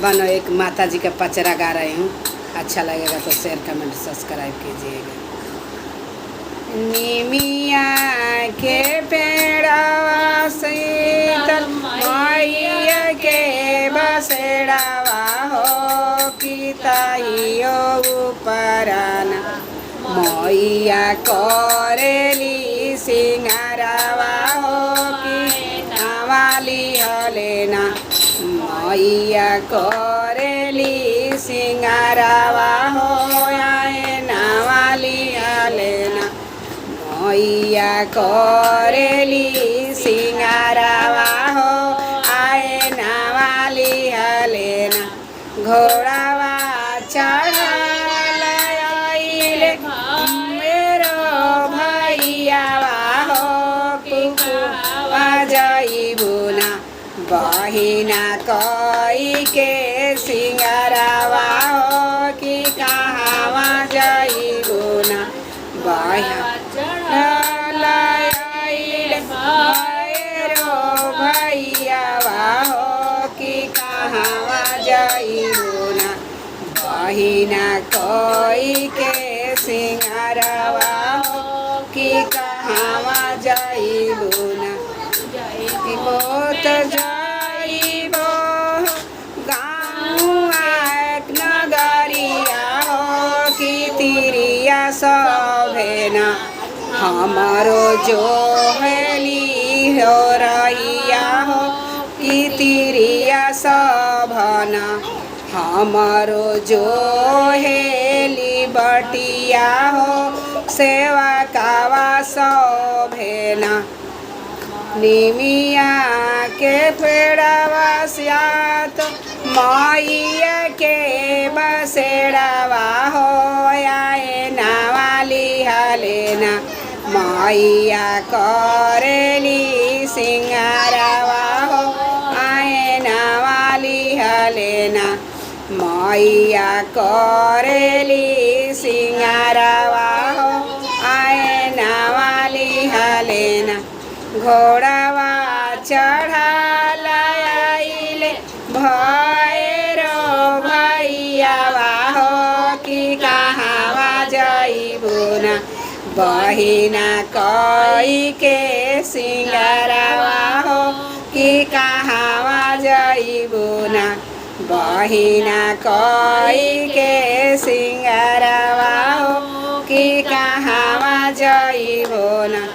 बनो एक माता जी का पचरा गा रही हूँ। अच्छा लगेगा तो शेयर कमेंट सब्सक्राइब कीजिएगा। निमिया के पेड़वा शीतल मैया के बसेड़वा हो कि ताइयो उपराना मैया करेली सिंगारवा हो कि नावाली हलेना मैया करेली सिंगारवा हो आए नावाली हलेना मैया करेली सिंगारवा हो आए नावाली हलेना घोड़ावा चढ़ल आइले मेरो भैयावा हो कुकुआ जइबुना बहिना कई के सिंगारवा हो कि कहाँवा जइबुना बहिना मेरो भैयावा हो कि कहाँवा जइबुना बहिना कई के सिंगारवा हो कि कहाँवा जइबुना बहुत जइबो गाँव नगरिया हो कि तिरिया सभेना हमारो जो हेली हो रहिया हो कि तिरिया सभना हमारो जो हेली बटिया हो सेवा कावा सभेना निमिया के पेड़वा सियात मैया के बसेड़वा हो आए नावाली हलेना मैया करेली सिंगारवा हो आए नावाली हलेना मैया करेली सिंगारवा हो आए नावाली हलेना घोड़ावा चढ़ल आइले भैरो भैयावा हो कि कहाँवा जइबुना बहिना कई के सिंगारवा हो कि कहाँवा जइबुना बहिना कई के सिंगारवा हो कि कहाँवा जइबुना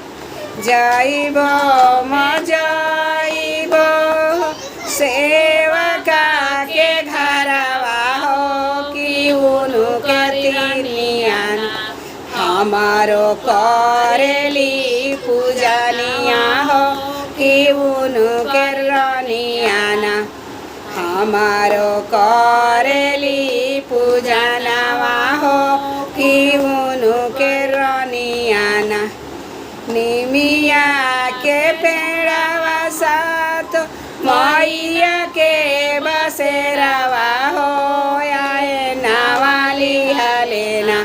जइबो म जइबो सेवका के घरवा हो कि उनके तिनियान हमारो करेली पूजनिया हो कि उनके रनियाना हमारो करेली पूजनवा हो कि उनके रनियाना निमिया के पेड़वा साथ मैया के बसेरवा हो आए नावाली हलेना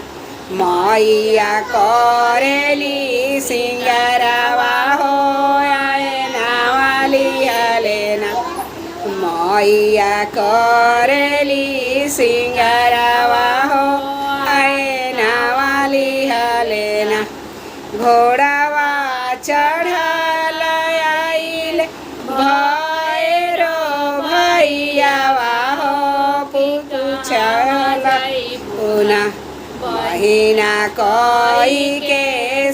मैया करेली सिंगारवा हो आए नावाली हलेना मैया करेली सिंगारवा हो आए नावाली हलेना घोड़ावा चढ़ल आइले भैरो भैयावा हो पूछल पुना बहिना कई के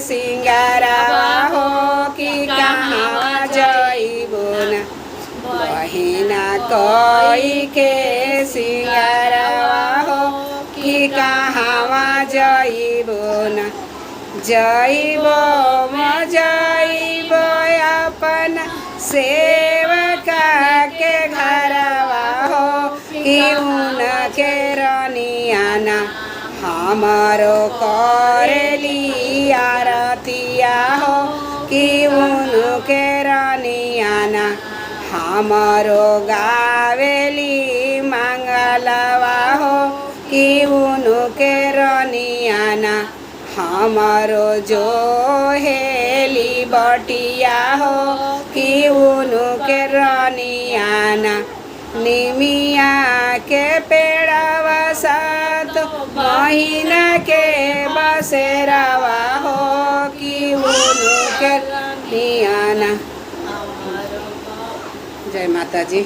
सिंगारवा हो कि कहाँ जइबुना बहिना कई के सिंगारवा हो कि कहाँवा जइबुना जइबो म जइबो अपन सेवका के घरवा हो कि उनके रनियाना हमारो करेली आरतिया हो कि उनके रनियाना हमारो गावेली मंगलवा हो कि उनके रनियाना हमारो जो हेली बटिया हो कि उनके रनियाना निमिया के पेड़वा सात महीना के बसेरावा हो कि उनके नियाना। जय माता जी।